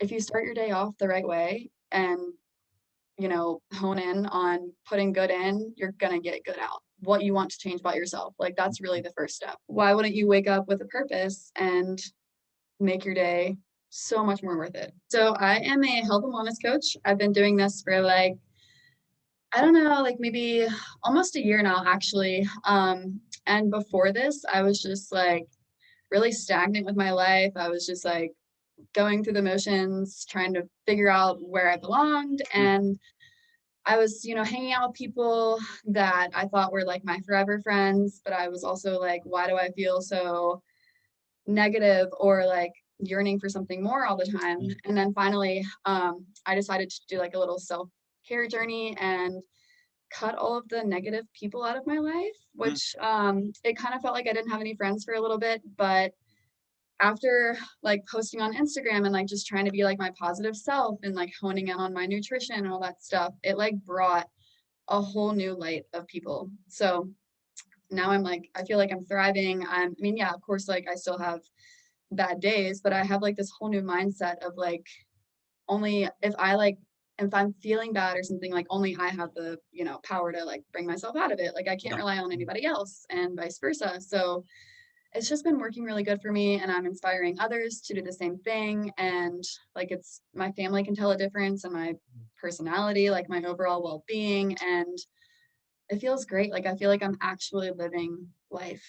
if you start your day off the right way and, hone in on putting good in, you're gonna get good out. What you want to change about yourself, like, that's really the first step. Why wouldn't you wake up with a purpose and make your day so much more worth it? So I am a health and wellness coach. I've been doing this for like, I don't know, like maybe almost a year now, actually. And before this, I was just like really stagnant with my life. I was just like going through the motions, trying to figure out where I belonged. And I was, hanging out with people that I thought were like my forever friends, but I was also like, why do I feel so negative or like yearning for something more all the time? And then finally, I decided to do like a little self-care journey and cut all of the negative people out of my life, Mm. which it kind of felt like I didn't have any friends for a little bit. But after like posting on Instagram and like just trying to be like my positive self and like honing in on my nutrition and all that stuff, it like brought a whole new light of people. So now I'm like, I feel like I'm thriving. I mean, yeah, of course, like I still have bad days, but I have like this whole new mindset of like, only if I'm feeling bad or something, like only I have the, power to like bring myself out of it. Like I can't Yeah. rely on anybody else and vice versa. So it's just been working really good for me and I'm inspiring others to do the same thing. And like it's my family can tell a difference in my personality, like my overall well-being. And it feels great. Like I feel like I'm actually living life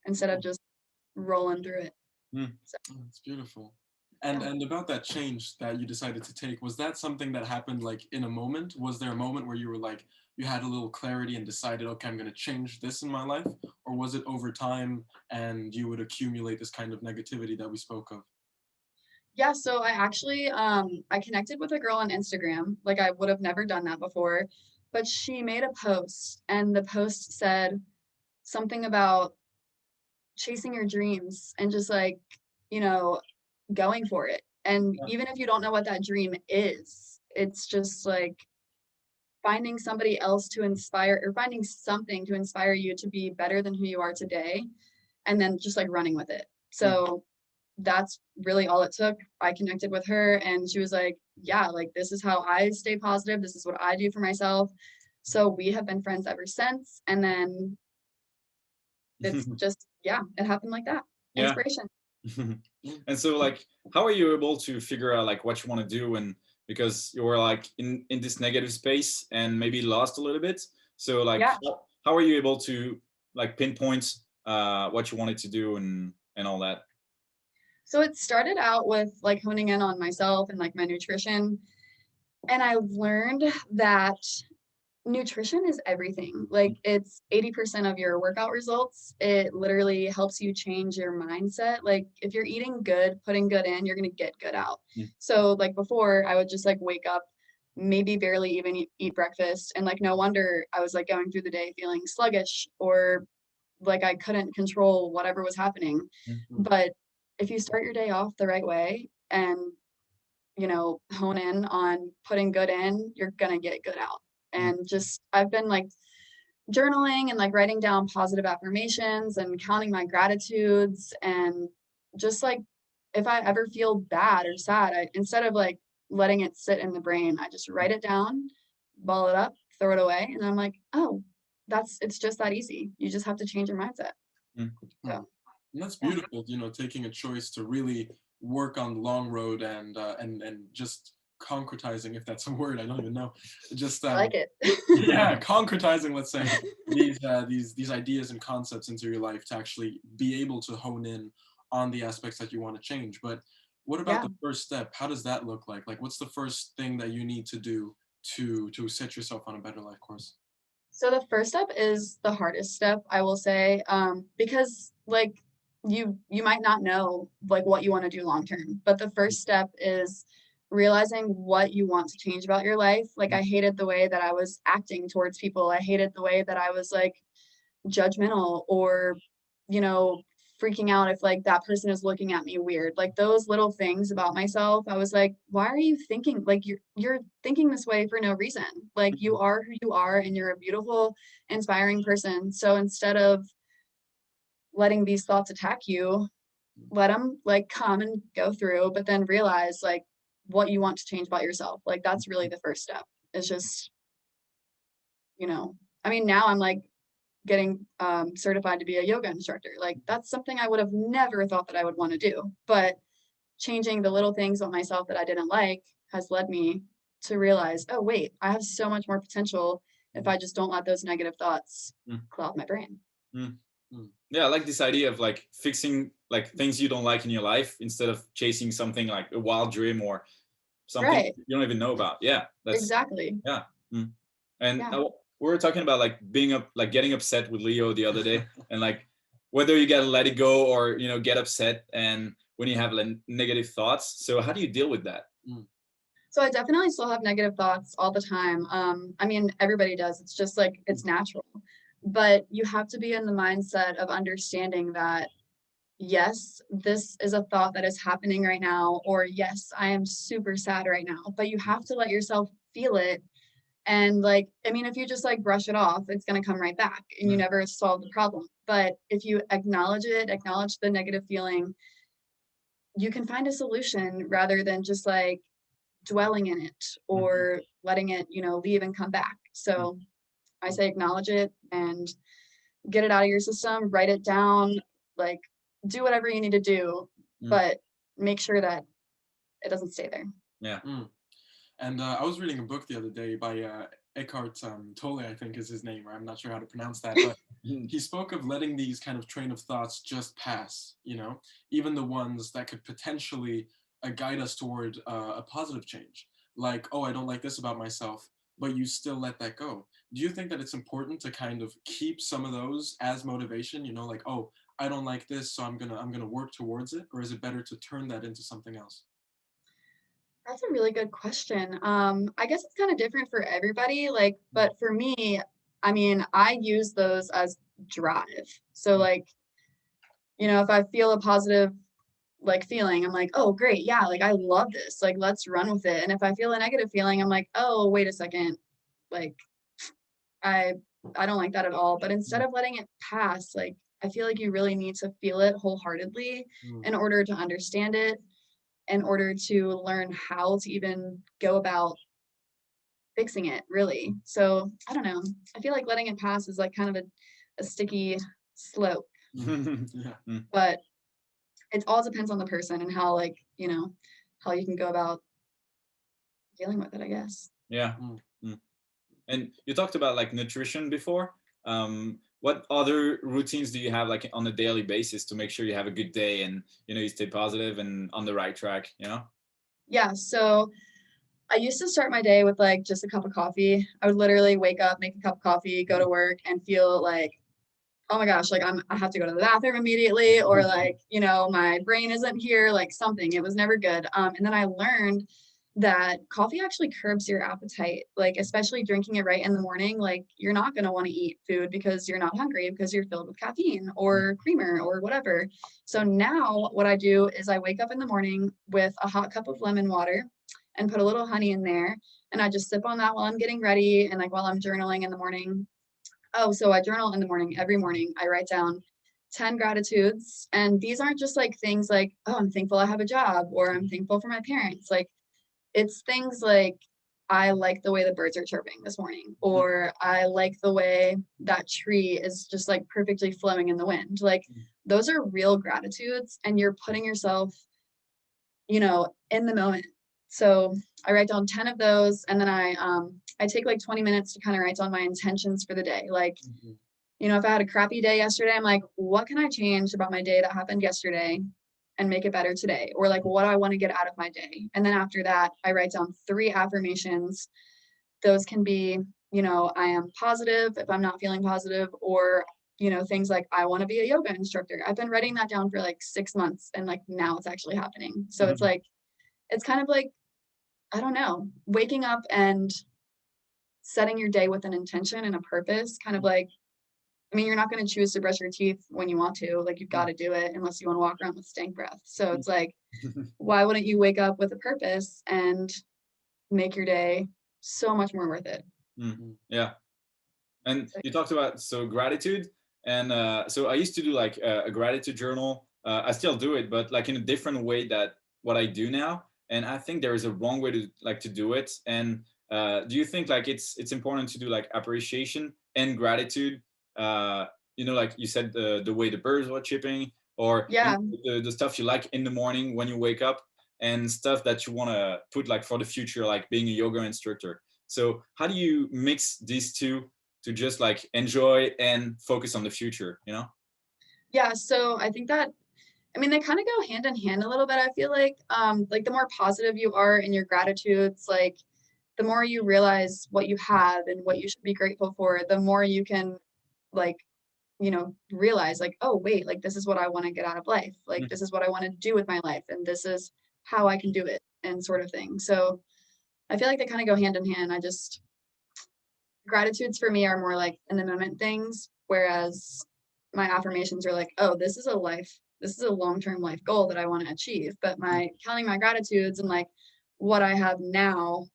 instead of just rolling through it. Mm. So Oh, that's beautiful. And yeah. and about that change that you decided to take, was that something that happened like in a moment? Was there a moment where you were like, you had a little clarity and decided, okay, I'm going to change this in my life? Or was it over time and you would accumulate this kind of negativity that we spoke of? Yeah, so I actually I connected with a girl on Instagram. Like I would have never done that before, but she made a post and the post said something about chasing your dreams and just like, you know, going for it. And Yeah. even if you don't know what that dream is, it's just like finding somebody else to inspire or finding something to inspire you to be better than who you are today and then just like running with it. Mm. So that's really all it took. I connected with her and she was like, yeah, like this is how I stay positive. This is what I do for myself. So we have been friends ever since. And then it's just, yeah, it happened like that. Yeah. Inspiration. And so like how are you able to figure out like what you want to do, and because you were like in this negative space and maybe lost a little bit, so like Yeah. how are you able to like pinpoint what you wanted to do and all that? So it started out with like honing in on myself and like my nutrition. And I learned that nutrition is everything. Like it's 80% of your workout results. It literally helps you change your mindset. Like if you're eating good, putting good in, you're going to get good out. Mm. So like before, I would just like wake up, maybe barely even eat breakfast. And like no wonder I was like going through the day feeling sluggish or like I couldn't control whatever was happening. Mm. But if you start your day off the right way and hone in on putting good in, you're gonna get good out. Mm. And just I've been like journaling and like writing down positive affirmations and counting my gratitudes and just like if I ever feel bad or sad, I instead of like letting it sit in the brain, I just write it down, ball it up, throw it away, and I'm like, oh, it's just that easy. You just have to change your mindset. Mm. So Mm. And that's yeah, beautiful, taking a choice to really work on the long road and just concretizing, if that's a word, I don't even know. Just I like it. yeah, concretizing, let's say, these ideas and concepts into your life to actually be able to hone in on the aspects that you want to change. But what about Yeah. the first step? How does that look like? Like, what's the first thing that you need to do to set yourself on a better life course? So the first step is the hardest step, I will say, because like you might not know like what you want to do long term, but the first step is realizing what you want to change about your life. Like I hated the way that I was acting towards people. I hated the way that I was like judgmental or, you know, freaking out if like that person is looking at me weird. Like those little things about myself, I was like, why are you thinking like you're thinking this way for no reason? Like you are who you are and you're a beautiful, inspiring person. So instead of letting these thoughts attack you, let them like come and go through, but then realize like what you want to change about yourself. Like that's really the first step. It's just, you know, I mean, now I'm like getting certified to be a yoga instructor. Like that's something I would have never thought that I would want to do. But changing the little things about myself that I didn't like has led me to realize, oh, wait, I have so much more potential if I just don't let those negative thoughts cloud my brain. Yeah, I like this idea of like fixing like things you don't like in your life instead of chasing something like a wild dream or something Right. you don't even know about. Yeah, that's Exactly. yeah. And Yeah. we were talking about like being up, like getting upset with Leo the other day, and like whether you gotta let it go or get upset, and when you have like negative thoughts. So how do you deal with that? So I definitely still have negative thoughts all the time. I mean, everybody does. It's just like it's natural. But you have to be in the mindset of understanding that yes, this is a thought that is happening right now, or yes, I am super sad right now. But you have to let yourself feel it. And like, I mean, if you just like brush it off, it's going to come right back and you never solve the problem. But if you acknowledge it, acknowledge the negative feeling, you can find a solution rather than just like dwelling in it or letting it, leave and come back. So I say acknowledge it and get it out of your system, write it down, like do whatever you need to do, but make sure that it doesn't stay there. Yeah. And I was reading a book the other day by Eckhart Tolle, I think is his name, or I'm not sure how to pronounce that, but he spoke of letting these kind of train of thoughts just pass, even the ones that could potentially guide us toward a positive change. Like, oh, I don't like this about myself, but you still let that go. Do you think that it's important to kind of keep some of those as motivation, like, oh, I don't like this, so I'm gonna work towards it, or is it better to turn that into something else? That's a really good question. I guess it's kind of different for everybody, but for me, I mean, I use those as drive. So like, if I feel a positive like feeling, I'm like, oh great, yeah, like I love this. Like let's run with it. And if I feel a negative feeling, I'm like, oh, wait a second. Like I I don't like that at all. But instead of letting it pass, like I feel like you really need to feel it wholeheartedly in order to understand it, in order to learn how to even go about fixing it, really. So I don't know. I feel like letting it pass is like kind of a sticky slope, but it all depends on the person and how like, how you can go about dealing with it, I guess. Yeah. And you talked about like nutrition before. What other routines do you have like on a daily basis to make sure you have a good day and you stay positive and on the right track? Yeah. So I used to start my day with like just a cup of coffee. I would literally wake up, make a cup of coffee, go to work, and feel like, oh my gosh, like I have to go to the bathroom immediately, or like, my brain isn't here, like something. It was never good. And then I learned that coffee actually curbs your appetite, like especially drinking it right in the morning. Like you're not going to want to eat food because you're not hungry because you're filled with caffeine or creamer or whatever. So now what I do is I wake up in the morning with a hot cup of lemon water and put a little honey in there. And I just sip on that while I'm getting ready and like while I'm journaling in the morning. Oh, so I journal in the morning. Every morning I write down 10 gratitudes. And these aren't just like things like, oh, I'm thankful I have a job or I'm thankful for my parents. Like it's things like, I like the way the birds are chirping this morning, or I like the way that tree is just like perfectly flowing in the wind. Like those are real gratitudes and you're putting yourself, in the moment. So I write down 10 of those and then I take like 20 minutes to kind of write down my intentions for the day. Like, if I had a crappy day yesterday, I'm like, what can I change about my day that happened yesterday and make it better today? Or like, what do I want to get out of my day? And then after that, I write down 3 affirmations. Those can be, I am positive if I'm not feeling positive, or, things like I want to be a yoga instructor. I've been writing that down for like 6 months and like now it's actually happening. So it's like, it's kind of like, I don't know, waking up and setting your day with an intention and a purpose, kind of like, I mean, you're not going to choose to brush your teeth when you want to, like you've got to do it unless you want to walk around with stank breath. So it's like, why wouldn't you wake up with a purpose and make your day so much more worth it? Yeah. And you talked about gratitude, and so I used to do like a gratitude journal. I still do it, but like in a different way that what I do now. and I think there is a wrong way to do it. And do you think like it's important to do like appreciation and gratitude? Like you said, the way the birds were chirping, or Yeah. the stuff you like in the morning when you wake up, and stuff that you want to put like for the future, like being a yoga instructor. So how do you mix these two to just like enjoy and focus on the future, you know? Yeah, so I think that, I mean, they kind of go hand in hand a little bit. I feel like the more positive you are in your gratitudes, like the more you realize what you have and what you should be grateful for, the more you can like, realize like, oh, wait, like this is what I want to get out of life. Like this is what I want to do with my life, and this is how I can do it, and sort of thing. So I feel like they kind of go hand in hand. Gratitudes for me are more like in the moment things, whereas my affirmations are like, oh, this is a long-term life goal that I want to achieve. But my counting my gratitudes and like what I have now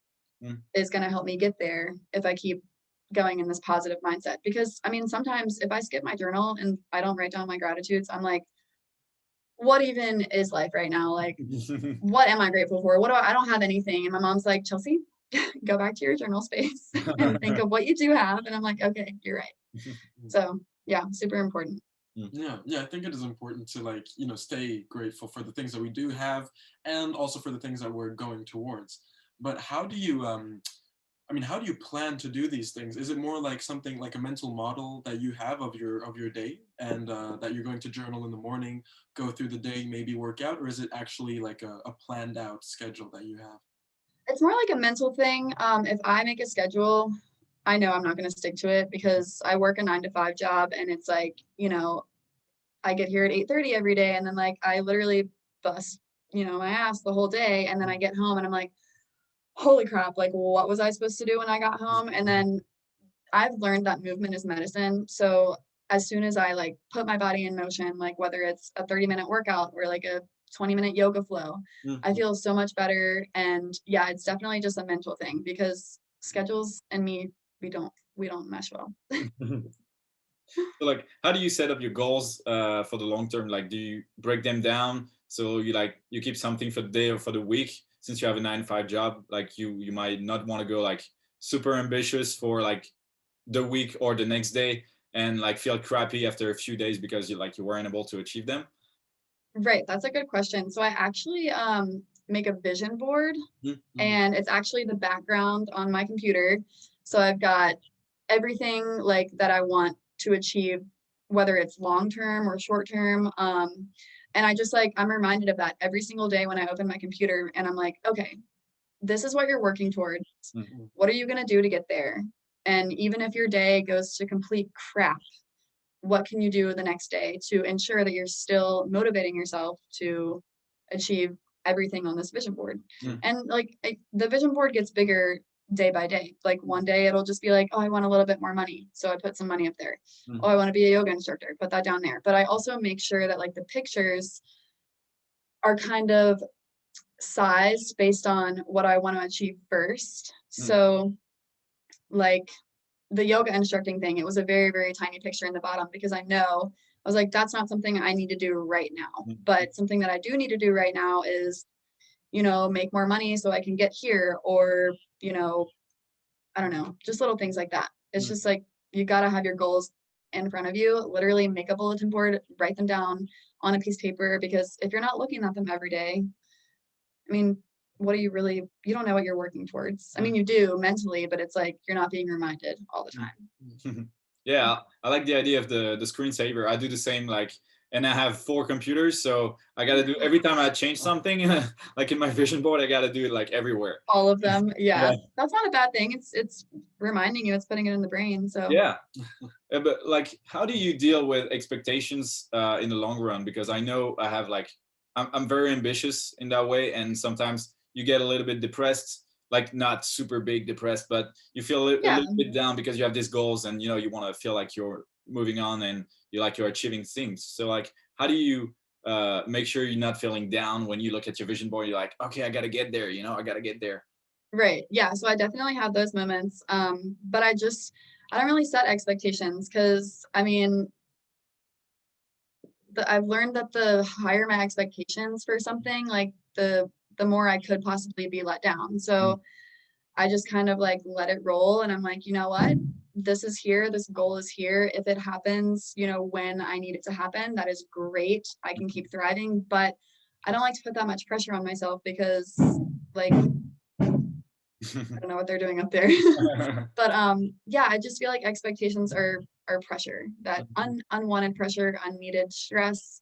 is going to help me get there if I keep going in this positive mindset. Because I mean, sometimes if I skip my journal and I don't write down my gratitudes, I'm like, what even is life right now? Like, what am I grateful for? I don't have anything. And my mom's like, Chelsea, go back to your journal space and think of what you do have. And I'm like, okay, you're right. So yeah, super important. Yeah, I think it is important to like, stay grateful for the things that we do have and also for the things that we're going towards. But how do you how do you plan to do these things? Is it more like something like a mental model that you have of your day, and that you're going to journal in the morning, go through the day, maybe work out, or is it actually like a planned out schedule that you have? It's more like a mental thing. If I make a schedule, I know I'm not going to stick to it because I work a 9 to 5 job, and it's like, I get here at 8:30 every day, and then like I literally bust, my ass the whole day, and then I get home and I'm like, holy crap, like what was I supposed to do when I got home? And then I've learned that movement is medicine. So as soon as I like put my body in motion, like whether it's a 30-minute workout or like a 20-minute yoga flow, I feel so much better. And yeah, it's definitely just a mental thing because schedules and me, we don't mesh well. So like, how do you set up your goals for the long term? Like, do you break them down so you keep something for the day or for the week? Since you have a 9 to 5 job, like you might not want to go like super ambitious for like the week or the next day, and like feel crappy after a few days because you weren't able to achieve them. Right, that's a good question. So I actually make a vision board, and it's actually the background on my computer. So I've got everything like that I want to achieve, whether it's long term or short term. And I just like I'm reminded of that every single day when I open my computer, and I'm like, okay, this is what you're working towards. What are you gonna do to get there? And even if your day goes to complete crap, what can you do the next day to ensure that you're still motivating yourself to achieve everything on this vision board? And like the vision board gets bigger day by day. Like one day it'll just be like, oh, I want a little bit more money, so I put some money up there. Oh, I want to be a yoga instructor, put that down there. But I also make sure that like the pictures are kind of sized based on what I want to achieve first. So like the yoga instructing thing, it was a very, very tiny picture in the bottom because I was like, that's not something I need to do right now. But something that I do need to do right now is, make more money so I can get here, or, I don't know, just little things like that. It's just like, you got to have your goals in front of you, literally make a bulletin board, write them down on a piece of paper, because if you're not looking at them every day, I mean, you don't know what you're working towards. I mean, you do mentally, but it's like you're not being reminded all the time. Yeah, I like the idea of the screensaver. I do the same, like, and I have 4 computers, so I got to do every time I change something, like in my vision board, I got to do it like everywhere. All of them, yeah. That's not a bad thing. It's reminding you, it's putting it in the brain. So yeah, but like, how do you deal with expectations in the long run? Because I know I have like, I'm very ambitious in that way, and sometimes you get a little bit depressed, like not super big depressed, but you feel a little bit down because you have these goals, and you want to feel like you're moving on and you're achieving things. So like, how do you make sure you're not feeling down when you look at your vision board? You're like, okay, I got to get there. I got to get there. Right. Yeah. So I definitely have those moments. But I don't really set expectations, because I mean, I've learned that the higher my expectations for something, like the the more I could possibly be let down. So I just kind of like let it roll. And I'm like, you know what? This is here. This goal is here. If it happens, you know, when I need it to happen, that is great. I can keep thriving. But I don't like to put that much pressure on myself because, like, I don't know what they're doing up there. But yeah, I just feel like expectations are pressure, that unwanted pressure, unneeded stress.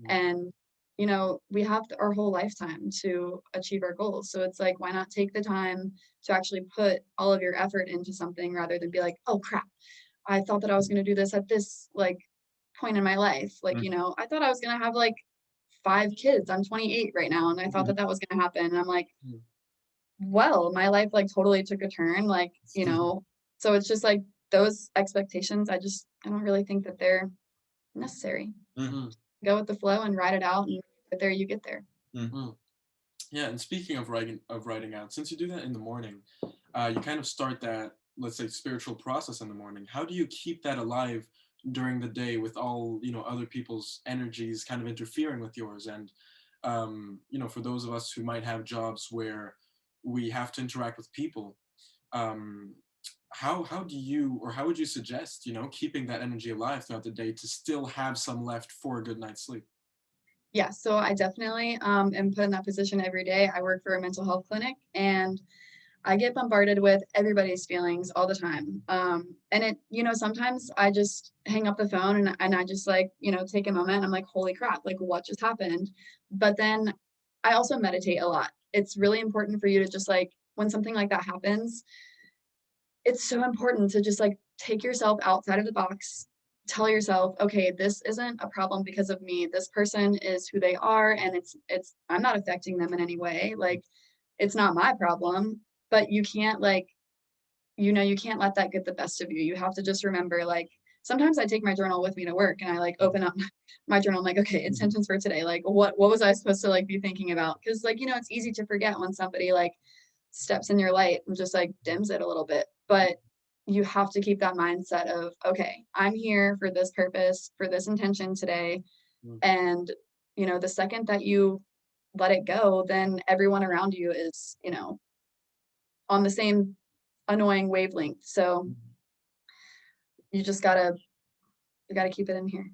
And you know, we have our whole lifetime to achieve our goals. So it's like, why not take the time to actually put all of your effort into something rather than be like, oh crap, I thought that I was going to do this at this like point in my life. Like, you know, I thought I was going to have like 5 kids. I'm 28 right now, and I thought that that was going to happen. And I'm like, well, my life like totally took a turn, like, you know. So it's just like those expectations, I don't really think that they're necessary. Go with the flow and ride it out, and get there you get there. Yeah, and speaking of writing out, since you do that in the morning, you kind of start that, let's say, spiritual process in the morning. How do you keep that alive during the day with all, you know, other people's energies kind of interfering with yours? And you know, for those of us who might have jobs where we have to interact with people, how do you, or how would you suggest, you know, keeping that energy alive throughout the day to still have some left for a good night's sleep? Yeah, so I definitely am put in that position every day. I work for a mental health clinic, and I get bombarded with everybody's feelings all the time. And it, you know, sometimes I just hang up the phone and I just like, you know, take a moment. I'm like, holy crap, like what just happened? But then I also meditate a lot. It's really important for you to just like, when something like that happens, it's so important to just like take yourself outside of the box, tell yourself, okay, this isn't a problem because of me. This person is who they are, and I'm not affecting them in any way. Like, it's not my problem. But you can't like, you know, you can't let that get the best of you. You have to just remember, like, sometimes I take my journal with me to work, and I like open up my journal. I'm like, okay, intentions for today. Like, what was I supposed to like be thinking about? Because like, you know, it's easy to forget when somebody like steps in your light and just like dims it a little bit. But you have to keep that mindset of, okay, I'm here for this purpose, for this intention today. And, you know, the second that you let it go, then everyone around you is, you know, on the same annoying wavelength. So you just gotta keep it in here.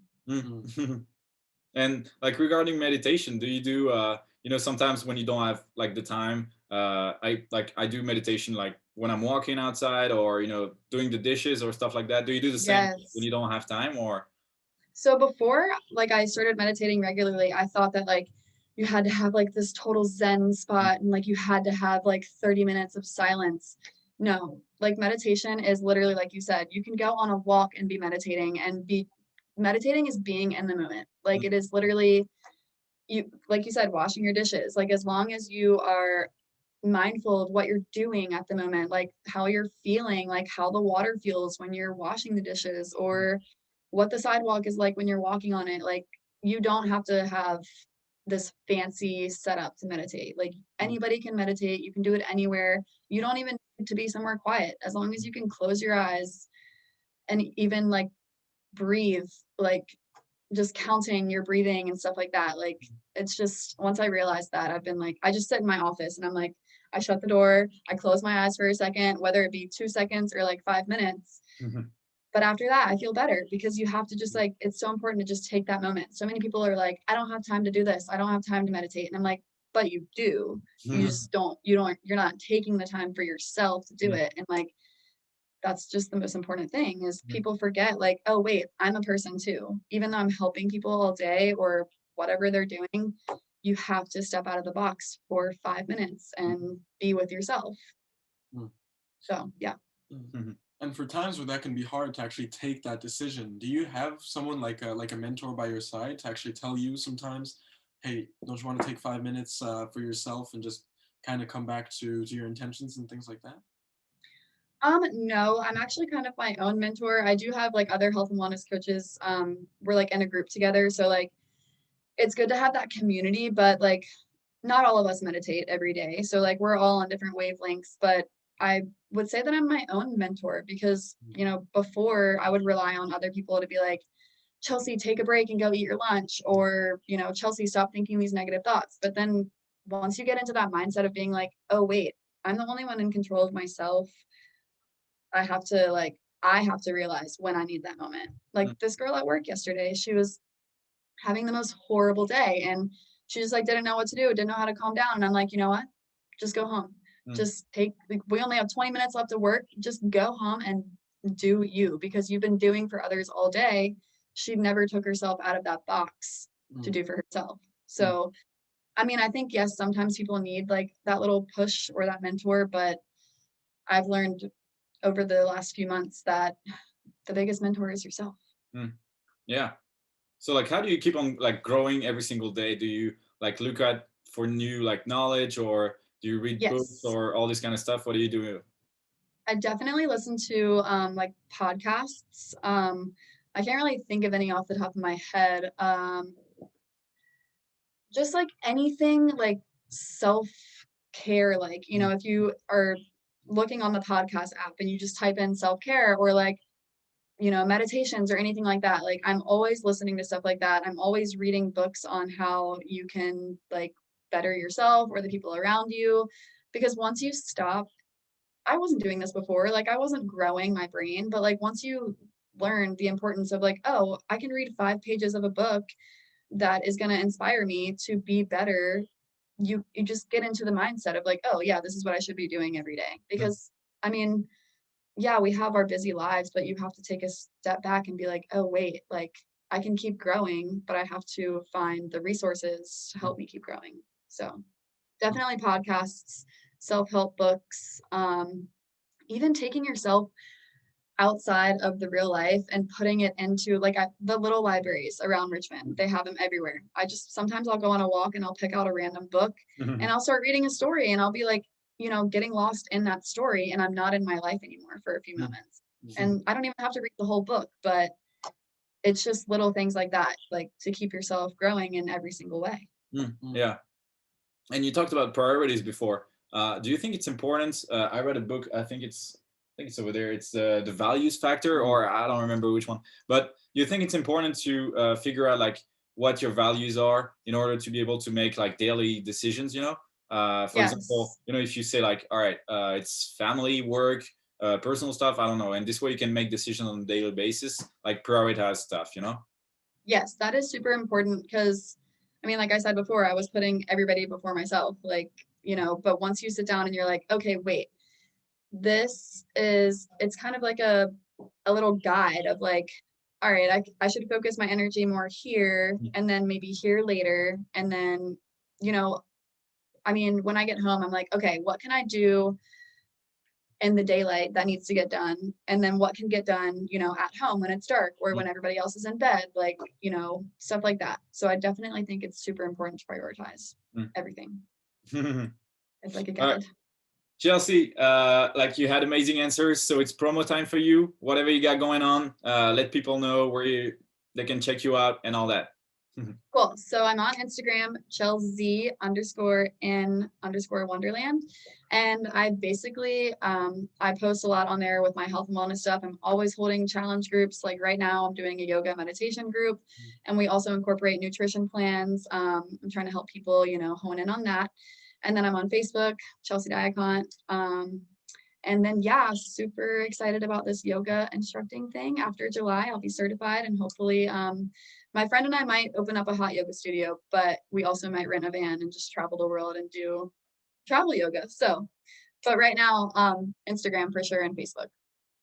And like regarding meditation, do you do you know, sometimes when you don't have like the time, I do meditation like when I'm walking outside, or you know, doing the dishes or stuff like that. Do you do the same when Yes. you don't have time, or? So before like I started meditating regularly, I thought that like you had to have like this total zen spot, and like you had to have like 30 minutes of silence. No, like meditation is literally like you said, you can go on a walk and be meditating, and be meditating is being in the moment. Like it is literally, you, like you said, washing your dishes. Like as long as you are mindful of what you're doing at the moment, like how you're feeling, like how the water feels when you're washing the dishes, or what the sidewalk is like when you're walking on it. Like you don't have to have this fancy setup to meditate. Like anybody can meditate. You can do it anywhere. You don't even need to be somewhere quiet. As long as you can close your eyes and even like breathe, like just counting your breathing and stuff like that. Like it's just, once I realized that, I've been like, I just sit in my office and I'm like, I shut the door, I close my eyes for a second, whether it be 2 seconds or like 5 minutes. But after that, I feel better, because you have to just like, it's so important to just take that moment. So many people are like, I don't have time to do this. I don't have time to meditate. And I'm like, but you do. You just you're not taking the time for yourself to do it. And like, that's just the most important thing, is people forget like, oh wait, I'm a person too. Even though I'm helping people all day or whatever they're doing, you have to step out of the box for 5 minutes and be with yourself. So yeah. And for times where that can be hard to actually take that decision, do you have someone like a mentor by your side to actually tell you sometimes, hey, don't you want to take 5 minutes for yourself and just kind of come back to your intentions and things like that? No, I'm actually kind of my own mentor. I do have like other health and wellness coaches. We're like in a group together. So like it's good to have that community, but like not all of us meditate every day. So like we're all on different wavelengths, but I would say that I'm my own mentor, because, you know, before I would rely on other people to be like, Chelsea, take a break and go eat your lunch, or, you know, Chelsea, stop thinking these negative thoughts. But then once you get into that mindset of being like, oh, wait, I'm the only one in control of myself. I have to realize when I need that moment. Like this girl at work yesterday, she was having the most horrible day and she just like didn't know what to do, didn't know how to calm down. And I'm like, you know what? Just go home. Just we only have 20 minutes left of work. Just go home and do you, because you've been doing for others all day. She never took herself out of that box to do for herself. So, I mean, I think, yes, sometimes people need like that little push or that mentor, but I've learned over the last few months that the biggest mentor is yourself. Yeah. So like, how do you keep on like growing every single day? Do you like look at for new like knowledge, or do you read books Yes. or all this kind of stuff? What do you do? I definitely listen to like podcasts. I can't really think of any off the top of my head. Just like anything like self-care, like, you know, if you are looking on the podcast app and you just type in self-care or like, you know, meditations or anything like that, like I'm always listening to stuff like that. I'm always reading books on how you can like better yourself or the people around you, because once you stop, I wasn't doing this before, like I wasn't growing my brain, but like once you learn the importance of like, oh, I can read 5 pages of a book that is going to inspire me to be better, you just get into the mindset of like, oh yeah, this is what I should be doing every day. Because I mean, yeah, we have our busy lives, but you have to take a step back and be like, oh wait, like I can keep growing, but I have to find the resources to help me keep growing. So definitely podcasts, self-help books, even taking yourself outside of the real life and putting it into like the little libraries around Richmond. They have them everywhere. Sometimes I'll go on a walk and I'll pick out a random book and I'll start reading a story and I'll be like, you know, getting lost in that story and I'm not in my life anymore for a few moments. And I don't even have to read the whole book, but it's just little things like that, like to keep yourself growing in every single way. Yeah. And you talked about priorities before. Do you think it's important? I read a book. I think it's over there. It's the values factor, or I don't remember which one. But you think it's important to figure out like what your values are in order to be able to make like daily decisions. You know, for example, you know, if you say like, all right, it's family, work, personal stuff. I don't know, and this way you can make decisions on a daily basis, like prioritize stuff. You know. Yes, that is super important because, I mean, like I said before, I was putting everybody before myself, like, you know, but once you sit down and you're like, okay, wait, it's kind of like a little guide of like, all right, I should focus my energy more here and then maybe here later. And then, you know, I mean, when I get home, I'm like, okay, what can I do in the daylight that needs to get done, and then what can get done, you know, at home when it's dark or when everybody else is in bed, like, you know, stuff like that. So I definitely think it's super important to prioritize everything. It's like a guide. Right. Chelsea, like you had amazing answers, so it's promo time for you. Whatever you got going on, let people know where they can check you out and all that. Cool. So I'm on Instagram, Chelsea_in_Wonderland. And I basically, I post a lot on there with my health and wellness stuff. I'm always holding challenge groups. Like right now I'm doing a yoga meditation group, and we also incorporate nutrition plans. I'm trying to help people, you know, hone in on that. And then I'm on Facebook, Chelsea Diacont. And then, yeah, super excited about this yoga instructing thing. After July, I'll be certified, and hopefully my friend and I might open up a hot yoga studio, but we also might rent a van and just travel the world and do travel yoga. So, but right now, Instagram for sure and Facebook.